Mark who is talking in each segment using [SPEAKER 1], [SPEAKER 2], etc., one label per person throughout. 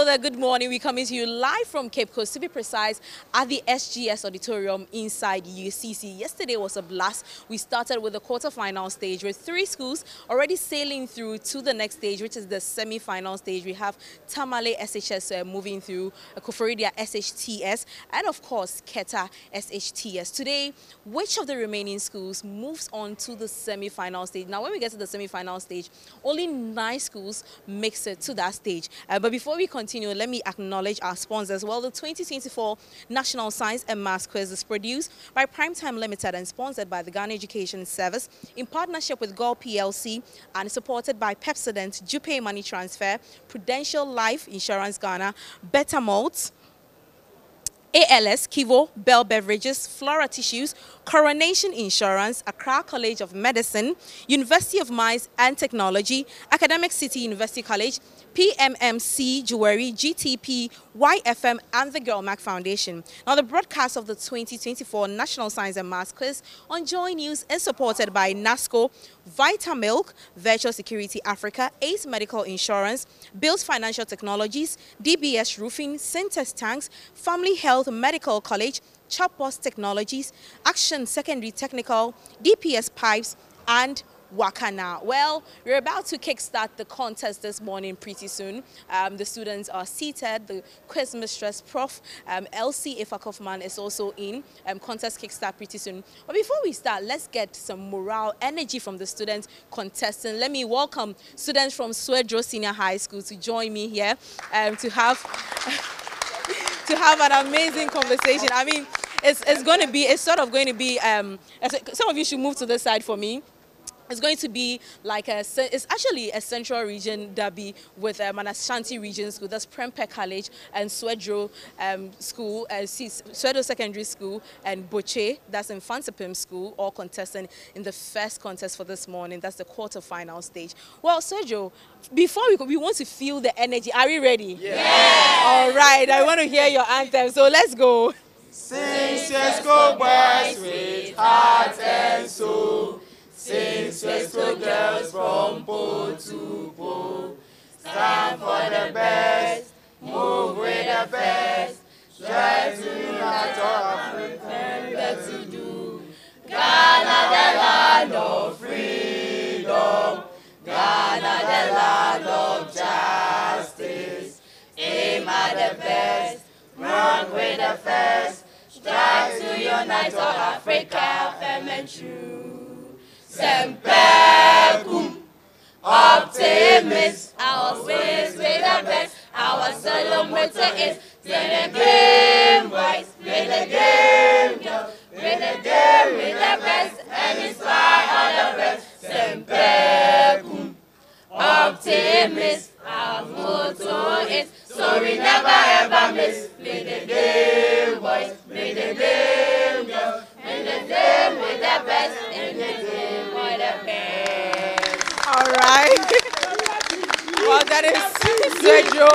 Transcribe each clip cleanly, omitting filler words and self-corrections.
[SPEAKER 1] Hello there, good morning. We're coming to you live from Cape Coast, to be precise, at the SGS Auditorium inside UCC. Yesterday was a blast. We started with the quarter-final stage with 3 schools already sailing through to the next stage, which is the semi-final stage. We have Tamale SHS moving through, Koforidia SHTS, and of course, Keta SHTS. Today, which of the remaining schools moves on to the semi-final stage? Now, when we get to the semi-final stage, only 9 schools makes it to that stage. But before we continue, let me acknowledge our sponsors. Well, the 2024 National Science and Maths Quiz is produced by Primetime Limited and sponsored by the Ghana Education Service in partnership with Gol PLC and supported by Pepsodent, Jupe Money Transfer, Prudential Life Insurance Ghana, Better Malts, ALS, Kivo, Bell Beverages, Flora Tissues, Coronation Insurance, Accra College of Medicine, University of Mines and Technology, Academic City University College, PMMC Jewelry, GTP, YFM, and the Girl Mac Foundation. Now, the broadcast of the 2024 National Science and Maths Quiz on Joy News is supported by NASCO, Vitamilk, Virtual Security Africa, Ace Medical Insurance, Bills Financial Technologies, DBS Roofing, Syntex Tanks, Family Health Medical College, Chapos Technologies, Action Secondary Technical, DPS Pipes, and Wakana. Well, we're about to kickstart the contest this morning pretty soon. The students are seated. The quiz mistress, Prof. Elsie Ifakofman, is also in. Contest kickstart pretty soon. But before we start, let's get some morale, energy from the students contesting. Let me welcome students from Swedro Senior High School to join me here to have to have an amazing conversation. I mean, it's sort of going to be. Some of you should move to this side for me. It's going to be like it's actually a central region derby with an Ashanti region school. That's Prempeh College and Swedro School, Swedro Secondary School and Boche. That's Mfantsipim School, all contesting in the first contest for this morning. That's the quarter-final stage. Well, Swedro, before we want to feel the energy. Are we ready?
[SPEAKER 2] Yeah.
[SPEAKER 1] All right. I want to hear your anthem. So let's go.
[SPEAKER 2] Sing, Swesco boys with heart and soul. Sing, Swesco girls from pole to pole. Stand for the best, move with the best. Try to unite all Africa to do. Ghana, the land of freedom. Ghana, the land of justice. Aim at the best, run with the first. Try to unite all Africa, firm and true. Semper optimist, our ways with the best, our solo motto is play the game, boys, play the game, girls, play the game with the best, and inspire all the rest. Semper optimist, our motto is, so we never ever miss. Play the game, boys, play the game, girls, play the game with the best, and the game.
[SPEAKER 1] All right. Well, that is Swedro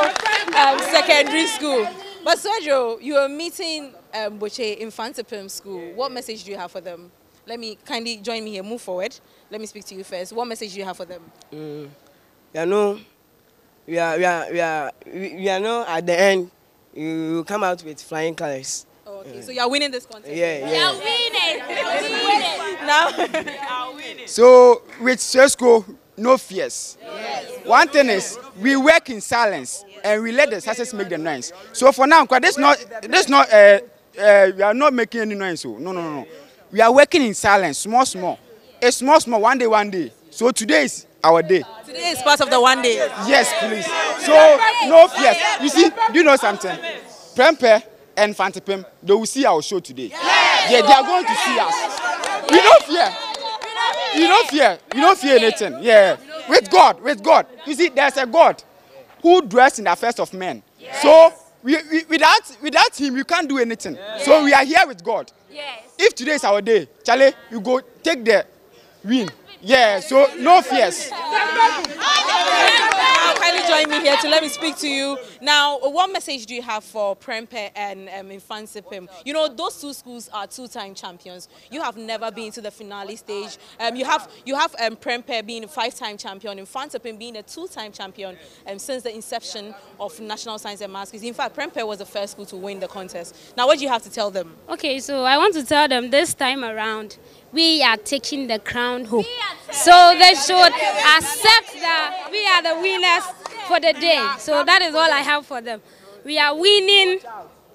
[SPEAKER 1] Secondary School. But Swedro, you are meeting Boche in Mfantsipim School. What message do you have for them? Let me kindly join me here. Move forward. Let me speak to you first. What message do you have for them?
[SPEAKER 3] You know, we are not at the end. You come out with flying colors.
[SPEAKER 1] Oh, okay, so you are winning this contest.
[SPEAKER 3] Yeah.
[SPEAKER 1] You are winning. Now, you are winning.
[SPEAKER 2] So with Swesco, no fears. Yes. One thing is, we work in silence and we let the success make the noise. So for now, we are not making any noise. So no. We are working in silence, small. A small, one day. So today is our day.
[SPEAKER 1] Today is part of the one day.
[SPEAKER 2] Yes, please. So no fears. You see, do you know something? Prempeh and Mfantsipim, they will see our show today. Yes. Yeah, they are going to see us. We don't fear. You don't fear anything. Yeah. With God. You see, there's a God who dwells in the affairs of men. Yes. So without him, we can't do anything. Yes. So we are here with God. Yes. If today is our day, Charlie, you go take the win. Yeah, so no fears.
[SPEAKER 1] Now, kindly join me here to let me speak to you. Now, what message do you have for Prempeh and Mfantsipim? You know, those two schools are two-time champions. You have never been to the finale stage. You have Prempeh being a five-time champion, and Mfantsipim being a two-time champion since the inception of National Science and Maths. In fact, Prempeh was the first school to win the contest. Now, what do you have to tell them?
[SPEAKER 4] Okay, so I want to tell them this time around, we are taking the crown home. So they should accept that we are the winners for the day. So that is all I have for them. We are winning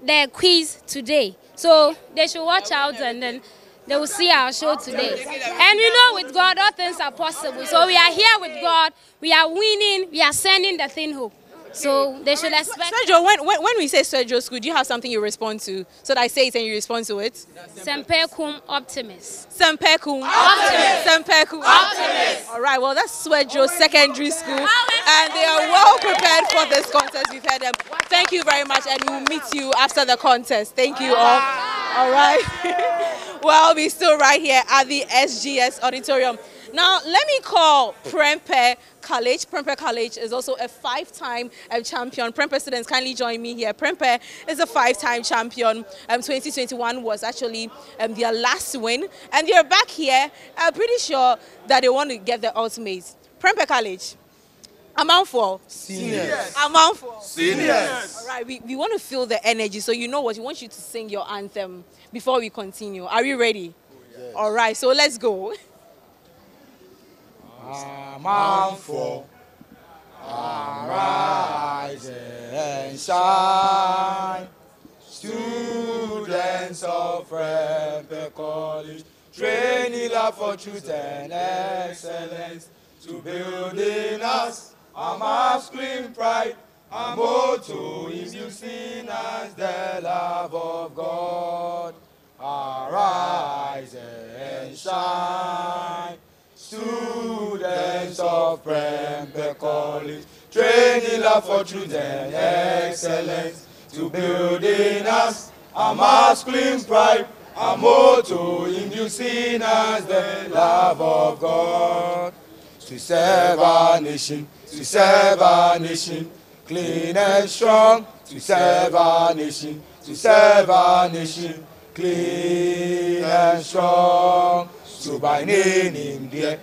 [SPEAKER 4] the quiz today. So they should watch out and then they will see our show today. And we know with God all things are possible. So we are here with God. We are winning. We are sending the thing home. So they should expect.
[SPEAKER 1] Sergio, when we say Sergio School, do you have something you respond to? So that I say it and you respond to it?
[SPEAKER 4] Semper optimist.
[SPEAKER 1] Semper optimist. Semper optimist. All right, well, that's Sergio Secondary School. And they are well prepared for this contest. We've had them. Thank you very much, and we'll meet you after the contest. Thank you all. All right. Well, we're still right here at the SGS auditorium. Now, let me call Prempeh College. Prempeh College is also a five-time champion. Prempeh students, kindly join me here. Prempeh is a five-time champion. 2021 was actually their last win. And they're back here. I'm pretty sure that they want to get the ultimate. Prempeh College, amount for?
[SPEAKER 2] Seniors.
[SPEAKER 1] Amount for?
[SPEAKER 2] Seniors.
[SPEAKER 1] All right, we want to feel the energy. So you know what? We want you to sing your anthem before we continue. Are you ready? Yes. All right, so let's go.
[SPEAKER 2] Mfantsipim, arise and shine. Students of Prempeh College, training love for truth and excellence, to build in us a masculine pride, a motto inducing us the love of God. Arise and shine. Students of Prempeh College, training love for truth and excellence, to build in us a masculine pride, a motto inducing us the love of God. To serve our nation, clean and strong. To serve our nation, clean and strong. So by name dear,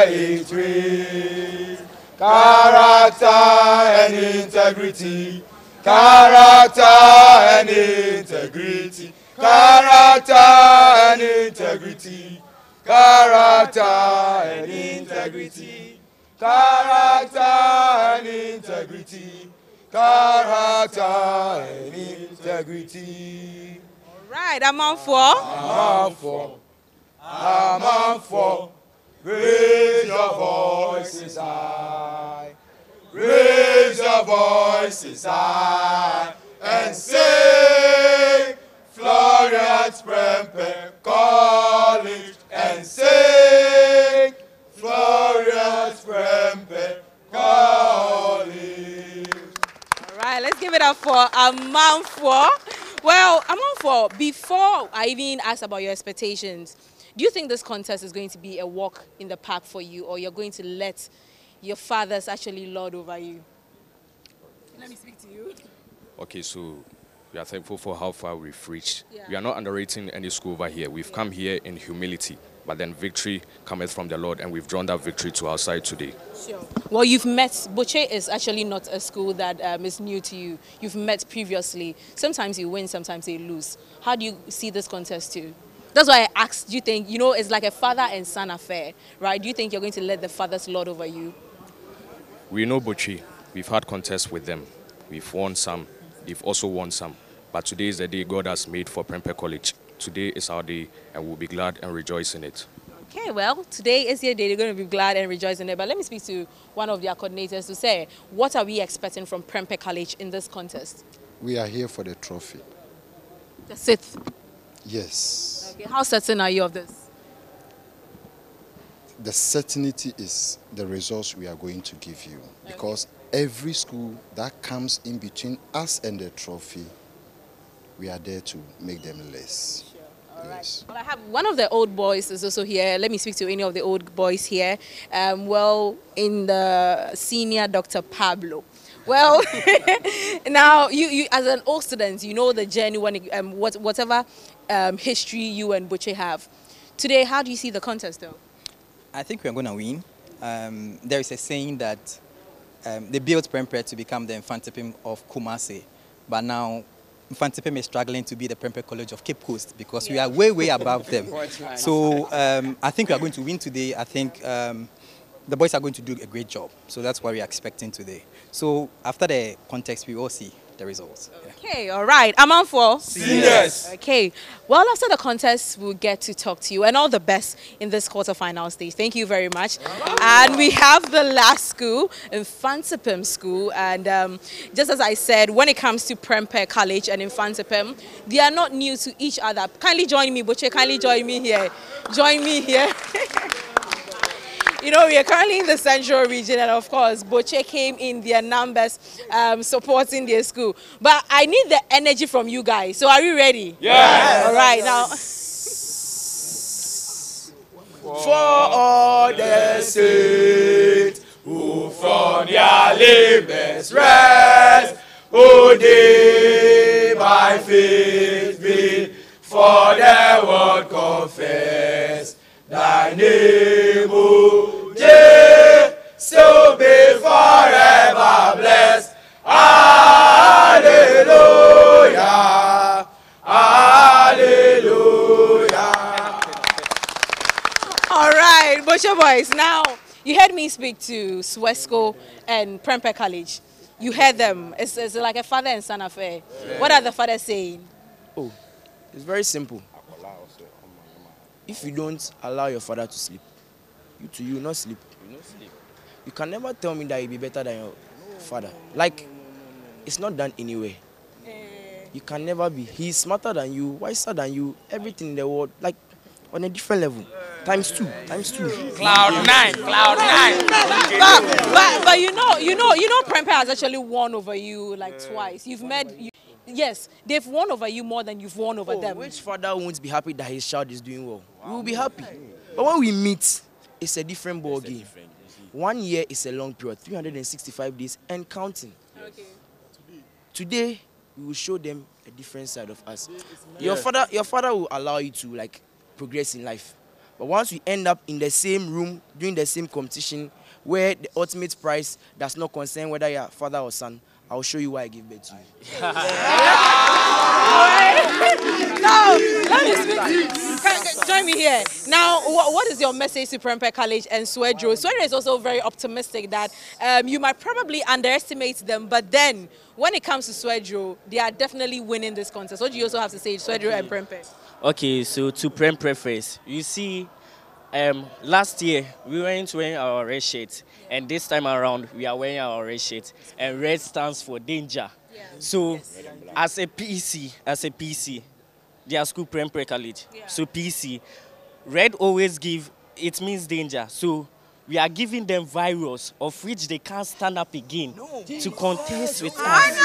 [SPEAKER 2] it reads. Character and integrity, character and integrity, character and integrity, character and integrity, character and integrity, character and integrity.
[SPEAKER 1] Right, amount for?
[SPEAKER 2] Amount for. Raise your voices high. Raise your voices high and sing. Florian's Prempeh College and sing. Florian's Prempeh College.
[SPEAKER 1] All right, let's give it up for amount for. Well, Amonfo, before I even ask about your expectations, do you think this contest is going to be a walk in the park for you, or you're going to let your fathers actually lord over you? Let me speak to you.
[SPEAKER 5] Okay, so we are thankful for how far we've reached.
[SPEAKER 1] Yeah.
[SPEAKER 5] We are not underrating any school over here. We've come here in humility, but then victory cometh from the Lord, and we've drawn that victory to our side today.
[SPEAKER 1] Sure. Well, you've met, Boche is actually not a school that is new to you. You've met previously. Sometimes you win, sometimes you lose. How do you see this contest too? That's why I asked, do you think, you know, it's like a father and son affair, right? Do you think you're going to let the fathers lord over you?
[SPEAKER 5] We know Boche. We've had contests with them. We've won some. They've also won some. But today is the day God has made for Prempeh College. Today is our day, and we'll be glad and rejoice in it.
[SPEAKER 1] Okay, well, today is your day. They're going to be glad and rejoice in it. But let me speak to one of their coordinators to say, what are we expecting from Prempeh College in this contest?
[SPEAKER 6] We are here for the trophy.
[SPEAKER 1] The sixth.
[SPEAKER 6] Yes.
[SPEAKER 1] Okay, how certain are you of this?
[SPEAKER 6] The certainty is the results we are going to give you. Because every school that comes in between us and the trophy, we are there to make them less.
[SPEAKER 1] Sure.
[SPEAKER 6] Yes.
[SPEAKER 1] Well, I have one of the old boys is also here. Let me speak to any of the old boys here. Well, in the senior Dr. Pablo. Well, now you as an old student, you know the journey when whatever history you and Butchie have. Today, how do you see the contest though?
[SPEAKER 7] I think we're going to win. There is a saying that they built Prempeh to become the Mfantsipim of Kumasi, but now Mfantsipim is struggling to be the Prempeh College of Cape Coast because we are way, way above them. So I think we are going to win today. I think the boys are going to do a great job. So that's what we are expecting today. So after the contest, we will see the results.
[SPEAKER 1] Okay, all right. I'm on for
[SPEAKER 2] Yes.
[SPEAKER 1] Okay. Well, after the contest, we'll get to talk to you, and all the best in this quarterfinal stage. Thank you very much. And we have the last school, Mfantsipim School, and just as I said, when it comes to Prempeh College and Mfantsipim, they are not new to each other. Kindly join me, Butchie. Kindly join me here. Join me here. You know, we are currently in the central region, and of course, Butchie came in their numbers supporting their school. But I need the energy from you guys. So are you ready?
[SPEAKER 2] Yes.
[SPEAKER 1] All right, now.
[SPEAKER 2] For all the saints who from their labors rest, who day by faith will for the world confess thy name, O Jesus, be forever blessed. Hallelujah. Hallelujah.
[SPEAKER 1] All right, Butchie boys. Now, you heard me speak to Swesco and Prempeh College. You heard them. It's like a father and son affair. Yeah. What are the fathers saying?
[SPEAKER 3] Oh, it's very simple. If you don't allow your father to sleep, you will not sleep. You can never tell me that you'll be better than your father. Like, it's not done anywhere. You can never be. He's smarter than you, wiser than you, everything in the world, like on a different level. Times two.
[SPEAKER 2] Cloud nine.
[SPEAKER 1] But you know, Prempeh has actually won over you like twice. Yes, they've won over you more than you've won over them.
[SPEAKER 3] Which father won't be happy that his child is doing well? We will be happy. But when we meet, it's a different ball game. 1 year is a long period, 365 days and counting.
[SPEAKER 1] Okay.
[SPEAKER 3] Today, we will show them a different side of us. Your father will allow you to like progress in life. But once we end up in the same room, doing the same competition, where the ultimate prize does not concern whether you're father or son, I'll show you why I give birth to you.
[SPEAKER 1] Now, let me speak. Join me here. Now, what is your message to Prempeh College and Swedro? Swedro is also very optimistic that you might probably underestimate them, but then when it comes to Swedro, they are definitely winning this contest. What do you also have to say, Swedro and Prempeh?
[SPEAKER 8] Okay, so to Prempeh first, you see, last year we weren't wearing our red shirts, and this time around we are wearing our red shirts, and red stands for danger. Yeah. So, as a PC, their school Prempeh College. Yeah. So PC, red always it means danger. So we are giving them virus of which they can't stand up again to contest with us.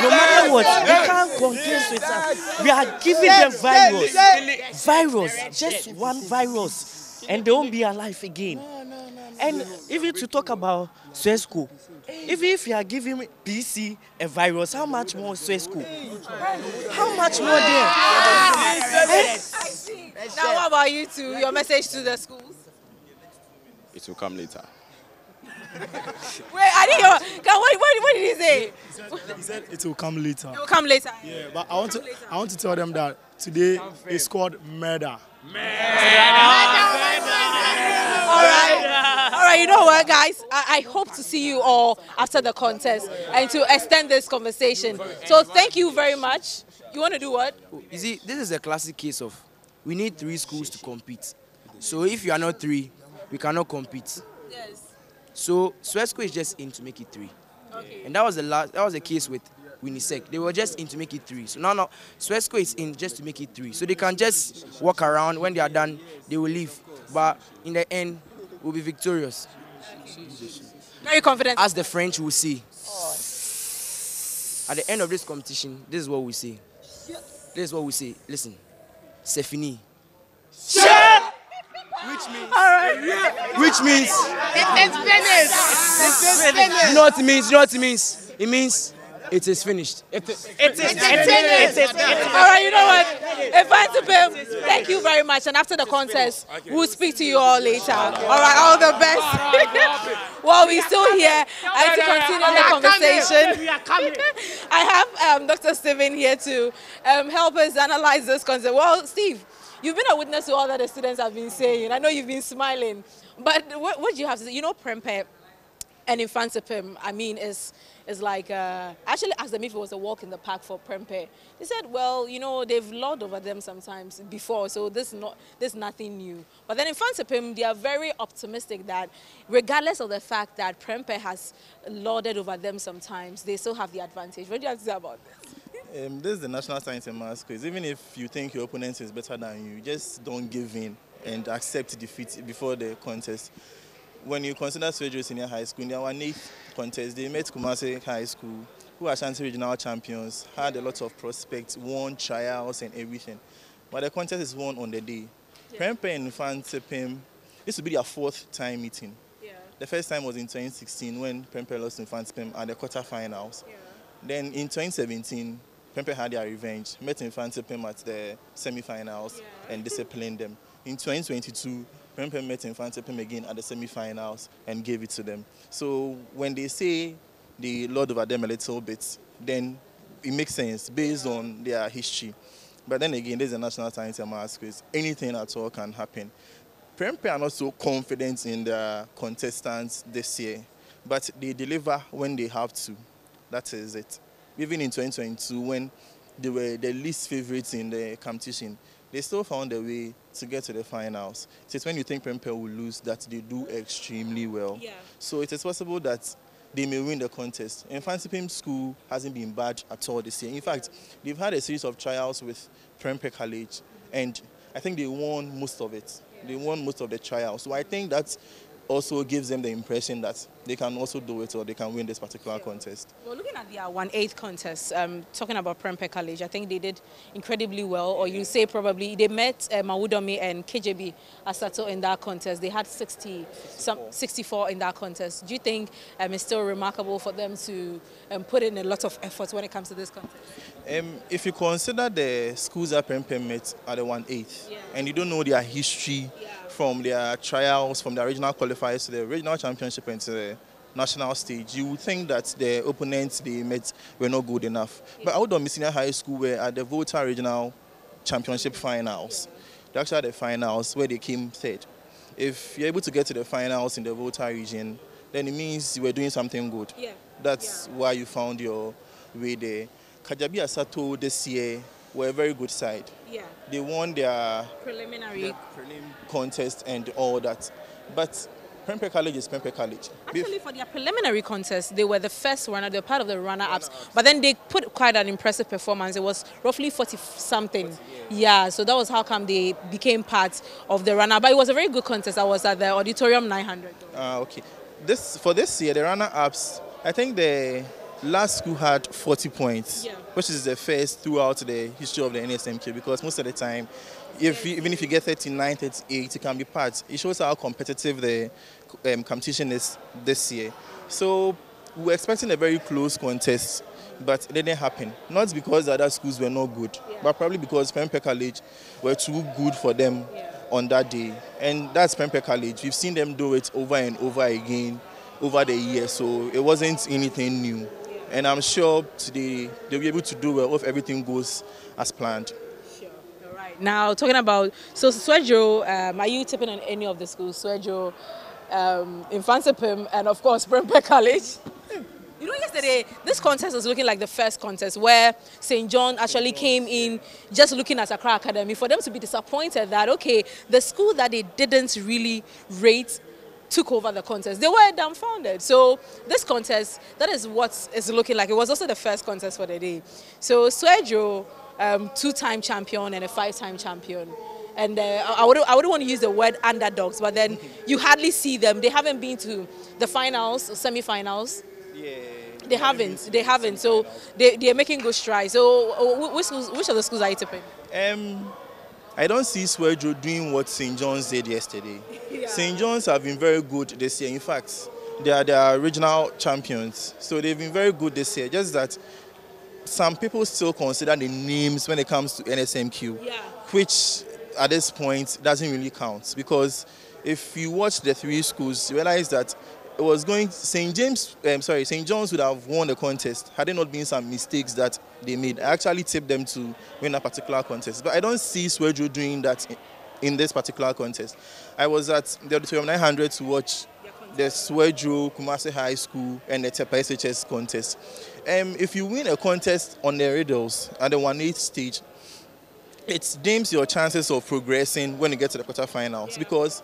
[SPEAKER 8] No matter what, they can't contest with us. We are giving them virus, just one virus, and they won't be alive again. And even to talk about Swesco, even if you are giving PC a virus, how much more Swesco? How much more there?
[SPEAKER 1] Now, what about you two? Your message to the schools?
[SPEAKER 5] It will come later.
[SPEAKER 1] Wait, I didn't hear. What did he say?
[SPEAKER 9] He said it will come later.
[SPEAKER 1] It will come later.
[SPEAKER 9] Yeah, but I want to tell them that today is called murder.
[SPEAKER 1] All right, you know what, guys? I hope to see you all after the contest and to extend this conversation. So thank you very much. You want to do what?
[SPEAKER 3] You see, this is a classic case of we need 3 schools to compete. So if you are not 3, we cannot compete.
[SPEAKER 1] Yes.
[SPEAKER 3] So Swesco is just in to make it 3.
[SPEAKER 1] Okay.
[SPEAKER 3] And that was the case with Winisec. They were just in to make it 3. So now Swesco is in just to make it 3. So they can just walk around. When they are done, they will leave. But in the end, we'll be victorious.
[SPEAKER 1] Very confident.
[SPEAKER 3] As the French will say. At the end of this competition, this is what we say. This is what we say. Listen, c'est fini.
[SPEAKER 2] Which means,
[SPEAKER 3] Which means,
[SPEAKER 2] it's finished.
[SPEAKER 3] you know what it means? You know what it means? It means it is finished.
[SPEAKER 8] It is.
[SPEAKER 1] All right, you know what? Mfantsipim, thank you very much. And after the contest, we'll speak to you all later. All right, all the best. While we're still here, I have to continue the conversation. I have Dr. Stephen here to help us analyze this concept. Well, Steve, you've been a witness to all that the students have been saying. I know you've been smiling. But what do you have to say? You know, Prempeh and Mfantsipim, I mean, is like, actually asked them if it was a walk in the park for Prempeh. They said, well, you know, they've lorded over them sometimes before, so this is nothing new. But then in Mfantsipim, they are very optimistic that regardless of the fact that Prempeh has lorded over them sometimes, they still have the advantage. What do you have to say about this?
[SPEAKER 10] This is the National Science and Maths quiz. Even if you think your opponent is better than you, just don't give in and accept defeat before the contest. When you consider Swedro Senior High School, in their 1/8 contest, they met Kumasi High School, who are Ashanti regional champions, had a lot of prospects, won trials and everything. But the contest is won on the day. Prempeh and Mfantsipim, this will be their 4th time meeting. The first time was in 2016 when Prempeh lost to Mfantsipim at the quarterfinals. Then in 2017, Prempeh had their revenge, met Mfantsipim at the semi-finals and disciplined them. In 2022, Prempeh met Mfantsipim again at the semi-finals and gave it to them. So when they say they lord over them a little bit, then it makes sense based on their history. But then again, there's a National Science and Maths quiz. Anything at all can happen. Prempeh are not so confident in their contestants this year, but they deliver when they have to. That is it. Even in 2022, when they were the least favorites in the competition, they still found a way to get to the finals. It's when you think Prempeh will lose that they do extremely well. So it is possible that they may win the contest. Mfantsipim School hasn't been bad at all this year. In fact, they've had a series of trials with Prempeh College, and I think they won most of it. They won most of the trials. So I think that also gives them the impression that they can also do it or they can win this particular contest.
[SPEAKER 1] Well, looking at their 1/8 contest, talking about Prempeh College, I think they did incredibly well, or you say probably they met Mawudomi and KJB Asato in that contest. They had 64 in that contest. Do you think it's still remarkable for them to put in a lot of effort when it comes to this contest?
[SPEAKER 10] If you consider the schools that Prempeh met at the 1/8, and you don't know their history from their trials, from their regional qualifiers to the regional championship and to the national stage, you would think that the opponents they met were not good enough. But Mawudomi Senior High School were at the Volta Regional Championship finals. They actually had the finals where they came 3rd. If you're able to get to the finals in the Volta region, then it means you were doing something good. That's why you found your way there. KJB Asato this year were a very good side. They won their
[SPEAKER 1] preliminary
[SPEAKER 10] contest and all that. But Prempeh College is Prempeh College.
[SPEAKER 1] Actually, for their preliminary contest, they were the first runner. They were part of the runner-ups. But then they put quite an impressive performance. It was roughly 40-something. So that was how come they became part of the runner. But it was a very good contest. I was at the Auditorium 900.
[SPEAKER 10] Okay. For this year, the runner-ups, I think the last school had 40 points, which is the first throughout the history of the NSMQ, because most of the time, even if you get 39, 38, you can be part. It shows how competitive the competition is this year. So we were expecting a very close contest, but it didn't happen. Not because the other schools were not good, but probably because Prempeh College were too good for them on that day. And that's Prempeh College. We've seen them do it over and over again over the years, so it wasn't anything new. And I'm sure today they'll be able to do well if everything goes as planned.
[SPEAKER 1] Now, talking about, so Swedro, are you tipping on any of the schools? Swedro, Mfantsipim, and of course, Prempeh College? You know, yesterday, this contest was looking like the first contest where St. John actually came in just looking at Accra Academy. For them to be disappointed that, okay, the school that they didn't really rate took over the contest. They were dumbfounded. So this contest, that is what it's looking like. It was also the first contest for the day. So Swedro, 2-time champion and a 5-time champion. And I wouldn't want to use the word underdogs, but then you hardly see them. They haven't been to the finals, semi-finals. They haven't. So they're making good strides. So which of the schools are you tipping?
[SPEAKER 10] I don't see Swedro doing what St. John's did yesterday.
[SPEAKER 1] Yeah.
[SPEAKER 10] St. John's have been very good this year. In fact, they are the regional champions. So they've been very good this year. Just that some people still consider the names when it comes to NSMQ, which at this point doesn't really count. Because if you watch the three schools, you realize that it was going St. John's would have won the contest had there not been some mistakes that they made. I actually tipped them to win a particular contest, but I don't see Swedro doing that in this particular contest. I was at the Auditorium 900 to watch the Swedro, Kumasi High School, and the Tepa SHS contest. If you win a contest on the riddles at the 1/8 stage, it dims your chances of progressing when you get to the quarterfinals, because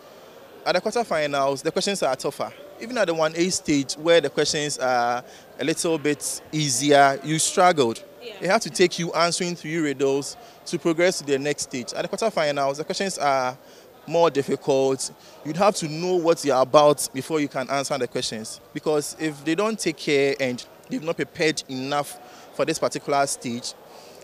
[SPEAKER 10] at the quarterfinals, the questions are tougher. Even at the 1/8 stage, where the questions are a little bit easier, you struggled. It had to take you answering 3 riddles to progress to the next stage. At the quarterfinals, the questions are more difficult. You'd have to know what you're about before you can answer the questions. Because if they don't take care and they've not prepared enough for this particular stage,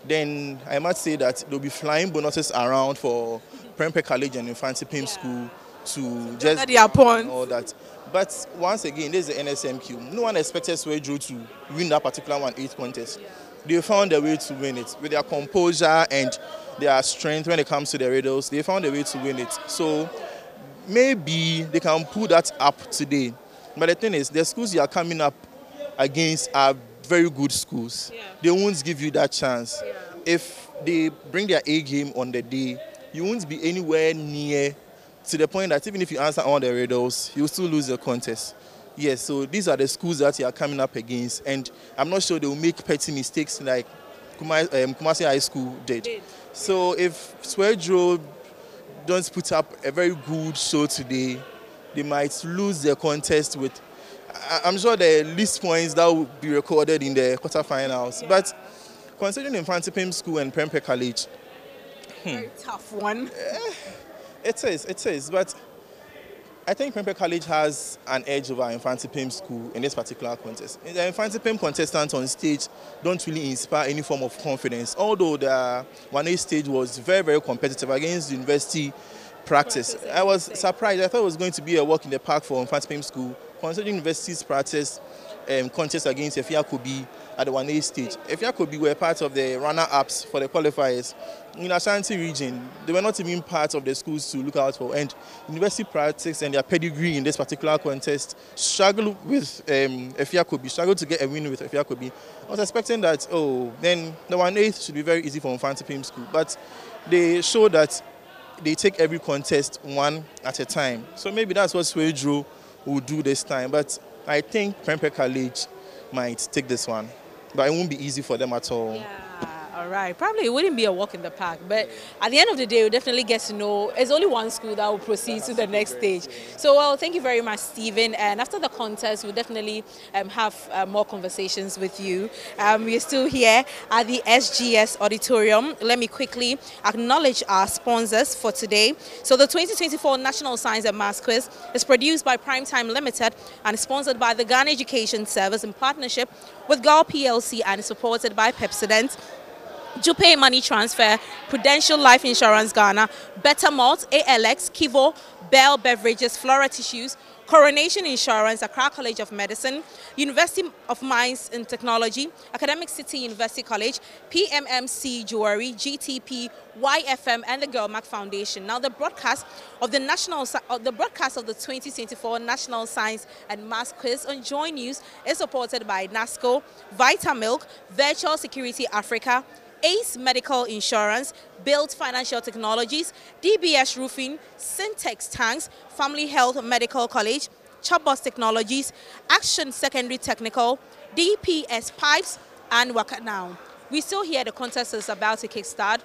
[SPEAKER 10] then I must say that there'll be flying bonuses around for Prempeh College and Mfantsipim School to just all that. But once again, this is the NSMQ. No one expected Swedro to win that particular 1/8 contest. They found a way to win it with their composure and their strength when it comes to the riddles. They found a way to win it. So maybe they can pull that up today. But the thing is, the schools you are coming up against are very good schools. They won't give you that chance. If they bring their A game on the day, you won't be anywhere near to the point that even if you answer all the riddles, you'll still lose the contest. Yes, so these are the schools that you are coming up against, and I'm not sure they will make petty mistakes like Kumasi High School did. So if Swedro don't put up a very good show today, they might lose their contest with, I'm sure, the least points that will be recorded in the quarterfinals. But considering Mfantsipim School and Prempeh College,
[SPEAKER 1] very tough one.
[SPEAKER 10] It is, but I think Prempeh College has an edge over Mfantsipim School in this particular contest. The Mfantsipim contestants on stage don't really inspire any form of confidence, although the 1/8 stage was very, very competitive against the university practice. I was surprised. I thought it was going to be a walk in the park for Mfantsipim School, considering university's practice contest against Efia Kobi at the 1/8 stage. Efia Kobi were part of the runner-ups for the qualifiers. In Ashanti region, they were not even part of the schools to look out for. And university practice and their pedigree in this particular contest struggled with Efia Kobi, struggled to get a win with Efia Kobi. I was expecting that, then the 1/8 should be very easy for Mfantsipim School. But they showed that they take every contest one at a time. So maybe that's what Swedro will do this time. But I think Prempeh College might take this one. But it won't be easy for them at all.
[SPEAKER 1] All right, probably it wouldn't be a walk in the park, but at the end of the day, we'll definitely get to know there's only one school that will proceed to the next stage. So, well, thank you very much, Stephen. And after the contest, we'll definitely have more conversations with you. We're still here at the SGS Auditorium. Let me quickly acknowledge our sponsors for today. So, the 2024 National Science and Maths Quiz is produced by Primetime Limited and sponsored by the Ghana Education Service in partnership with GAL PLC and supported by Pepsodent, Jupe Money Transfer, Prudential Life Insurance Ghana, Better Malt, ALX, Kivo, Bell Beverages, Flora Tissues, Coronation Insurance, Accra College of Medicine, University of Mines and Technology, Academic City University College, PMMC Jewelry, GTP, YFM, and the Girlmac Foundation. Now, the broadcast of the 2024 National Science and Maths Quiz on Joy News is supported by NASCO, Vitamilk, Virtual Security Africa, Ace Medical Insurance, Build Financial Technologies, DBS Roofing, Syntex Tanks, Family Health Medical College, Chabos Technologies, Action Secondary Technical, DPS Pipes, and Waka Now. We still hear the contest is about to kickstart.